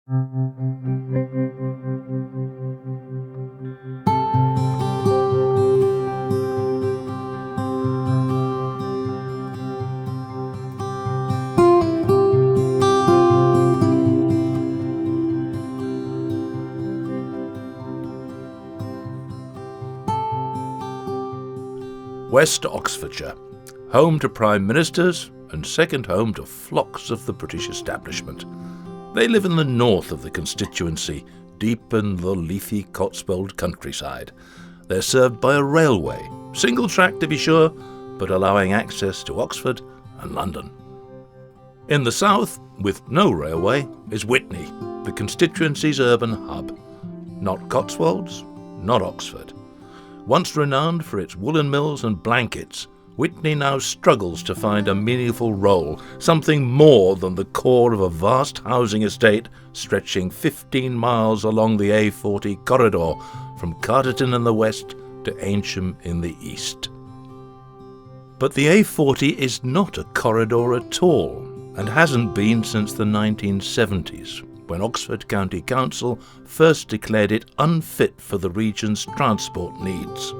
West Oxfordshire, home to Prime Ministers and second home to flocks of the British establishment. They live in the north of the constituency, deep in the leafy Cotswold countryside. They're served by a railway, single track to be sure, but allowing access to Oxford and London. In the south, with no railway, is Witney, the constituency's urban hub. Not Cotswolds, not Oxford. Once renowned for its woolen mills and blankets, Witney now struggles to find a meaningful role, something more than the core of a vast housing estate stretching 15 miles along the A40 corridor from Carterton in the west to Eynsham in the east. But the A40 is not a corridor at all, and hasn't been since the 1970s, when Oxford County Council first declared it unfit for the region's transport needs.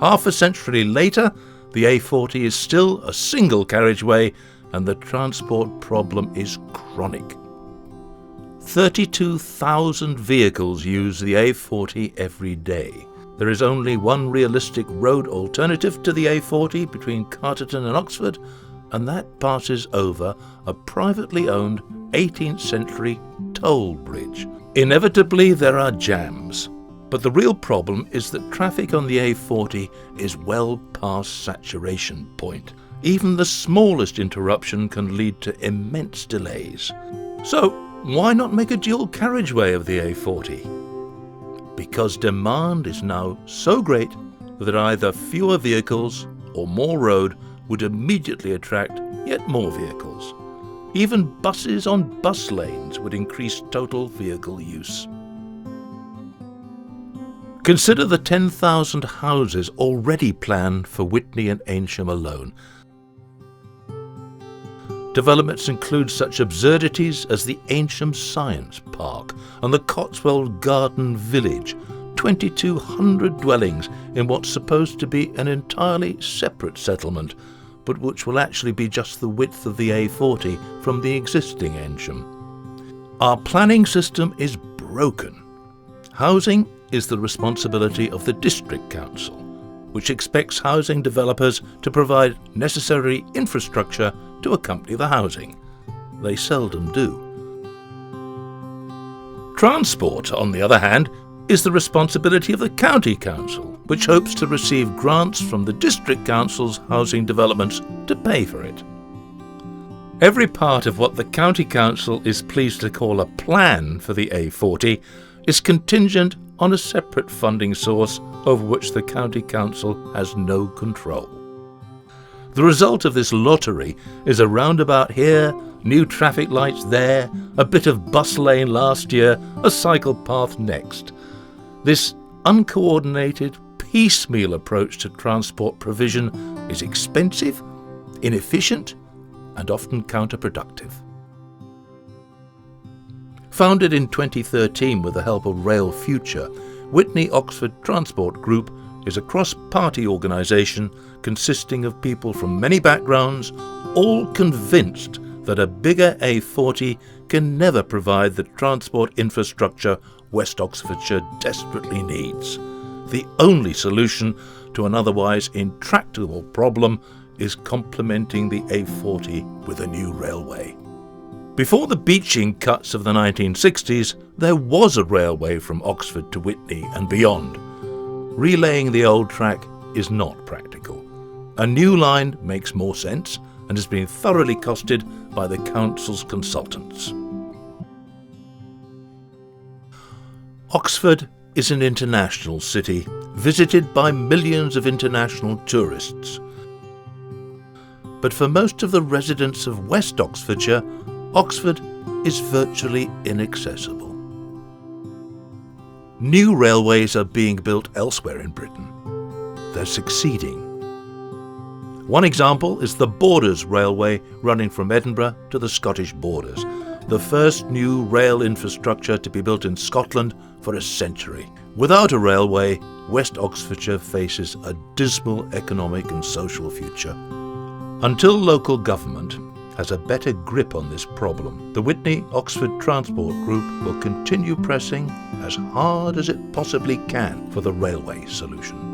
Half a century later, the A40 is still a single carriageway and the transport problem is chronic. 32,000 vehicles use the A40 every day. There is only one realistic road alternative to the A40 between Carterton and Oxford, and that passes over a privately owned 18th century toll bridge. Inevitably there are jams, but the real problem is that traffic on the A40 is well past saturation point. Even the smallest interruption can lead to immense delays. So why not make a dual carriageway of the A40? Because demand is now so great that either fewer vehicles or more road would immediately attract yet more vehicles. Even buses on bus lanes would increase total vehicle use. Consider the 10,000 houses already planned for Witney and Eynsham alone. Developments include such absurdities as the Eynsham Science Park and the Cotswold Garden Village, 2,200 dwellings in what's supposed to be an entirely separate settlement, but which will actually be just the width of the A40 from the existing Eynsham. Our planning system is broken. Housing is the responsibility of the District Council, which expects housing developers to provide necessary infrastructure to accompany the housing. They seldom do. Transport, on the other hand, is the responsibility of the County Council, which hopes to receive grants from the District Council's housing developments to pay for it. Every part of what the County Council is pleased to call a plan for the A40 is contingent on a separate funding source over which the County Council has no control. The result of this lottery is a roundabout here, new traffic lights there, a bit of bus lane last year, a cycle path next. This uncoordinated, piecemeal approach to transport provision is expensive, inefficient, and often counterproductive. Founded in 2013 with the help of Rail Future, Witney Oxford Transport Group is a cross-party organisation consisting of people from many backgrounds, all convinced that a bigger A40 can never provide the transport infrastructure West Oxfordshire desperately needs. The only solution to an otherwise intractable problem is complementing the A40 with a new railway. Before the beaching cuts of the 1960s, there was a railway from Oxford to Witney and beyond. Relaying the old track is not practical. A new line makes more sense and has been thoroughly costed by the council's consultants. Oxford is an international city, visited by millions of international tourists. But for most of the residents of West Oxfordshire, Oxford is virtually inaccessible. New railways are being built elsewhere in Britain. They're succeeding. One example is the Borders Railway running from Edinburgh to the Scottish borders. the first new rail infrastructure to be built in Scotland for a century. Without a railway, West Oxfordshire faces a dismal economic and social future. Until local government has a better grip on this problem, the Witney Oxford Transport Group will continue pressing as hard as it possibly can for the railway solution.